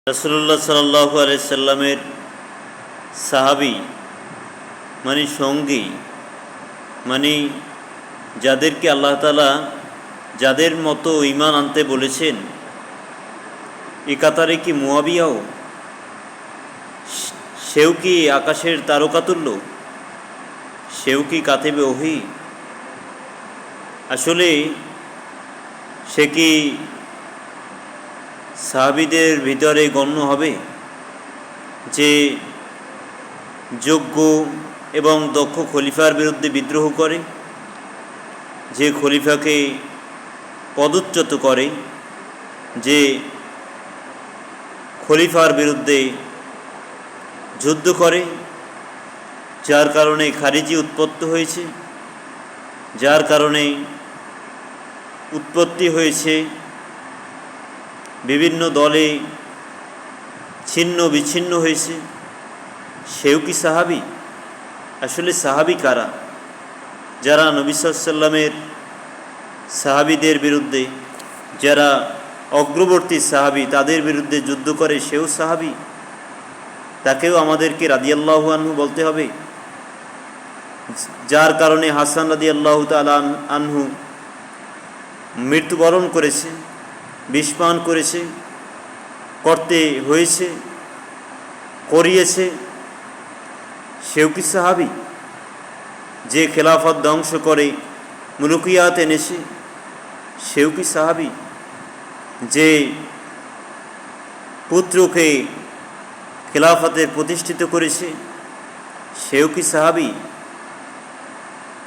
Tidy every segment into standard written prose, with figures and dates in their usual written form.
রাসূলুল্লাহ সাল্লাল্লাহু আলাইহি সাল্লামের সাহাবী মানে সঙ্গী মানে যাদেরকে আল্লাহ তাআলা যাদের মতো ঈমান আনতে বলেছেন, এ কাতারে কি মুয়াবিয়াও? সেও কি আকাশের তারকাতুল্য? সেও কি কাতিবে ওহী? আসলে সে কি সাহাবীদের ভিতরে গণ্য হবে যে যোগ্য এবং দক্ষ খলিফার বিরুদ্ধে বিদ্রোহ করে, যে খলিফাকে পদচ্যুত করে, যে খলিফার বিরুদ্ধে যুদ্ধ করে, যার কারণে খারিজি উৎপত্তি হয়েছে, যার কারণে উৎপত্তি হয়েছে বিভিন্ন দলে ছিন্ন বিচ্ছিন্ন হয়েছে, সেও কি সাহাবী? আসলে সাহাবী কারা? যারা নবী সাল্লাল্লাহু আলাইহি ওয়াসাল্লামের সাহাবীদের বিরুদ্ধে, যারা অগ্রবর্তী সাহাবী তাদের বিরুদ্ধে যুদ্ধ করে, সেও সাহাবী। তাকেও আমাদেরকে রাদিয়াল্লাহু আনহু বলতে হবে। যার কারণে হাসান রাদিয়াল্লাহু তাআলা আনহু মৃত্যুবরণ করেছে, বিষপান করেছে, করতে হয়েছে, করিয়েছে, সেও কি সাহাবী? যে খেলাফত ধ্বংস করে মুলুকিয়াত এনেছে, সেও কি সাহাবী? যে পুত্রকে খেলাফতে প্রতিষ্ঠিত করেছে, সেও কি সাহাবী?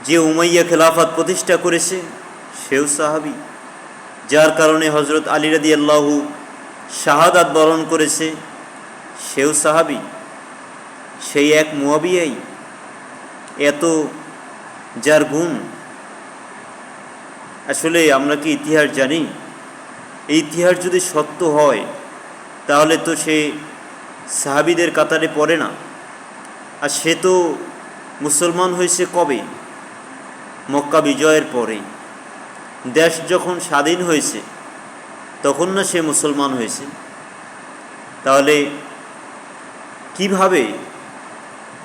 যে উমাইয়া খেলাফত প্রতিষ্ঠা করেছে, সেও সাহাবী। যার কারণে হযরত আলী রাদিয়াল্লাহু শাহাদাত বরণ করেছে, সেও সাহাবী। সেই এক মুয়াবিয়াই, এত যার গুণ। আসলে আমরা কি ইতিহাস জানি? এই ইতিহাস যদি সত্য হয় তাহলে তো সে সাহাবীদের কাতারে পড়ে না। আর সে তো মুসলমান হয়েছে কবে? মক্কা বিজয়ের পরে। দেশ যখন স্বাধীন হয়েছে তখন না সে মুসলমান হয়েছে? তাহলে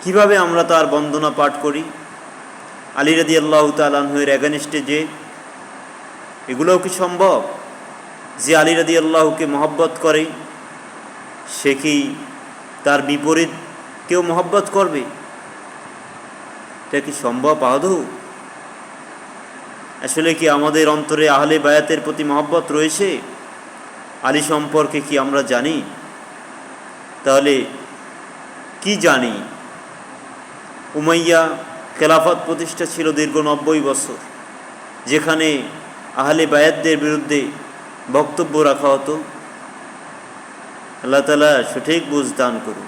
কিভাবে আমরা তার বন্দনা পাঠ করি? আলী রাদিয়াল্লাহু তাআলা আনহুর এগেনস্টে যে, এগুলোও কি সম্ভব? যে আলী রাদিয়াল্লাহুকে মহব্বত করে, সে কি তার বিপরীত কেউ মহব্বত করবে? এটা কি সম্ভব আদৌ? আসলে কি আমাদের অন্তরে আহলে বায়াতের প্রতি মহব্বত রয়েছে? আলী সম্পর্কে কি আমরা জানি? তাহলে কি জানি? উমাইয়া খেলাফত প্রতিষ্ঠা ছিল দীর্ঘ 90 বছর, যেখানে আহলে বায়াতদের বিরুদ্ধে বক্তব্য রাখা হতো। আল্লাহ তাআলা সঠিক বুঝ দান করুন।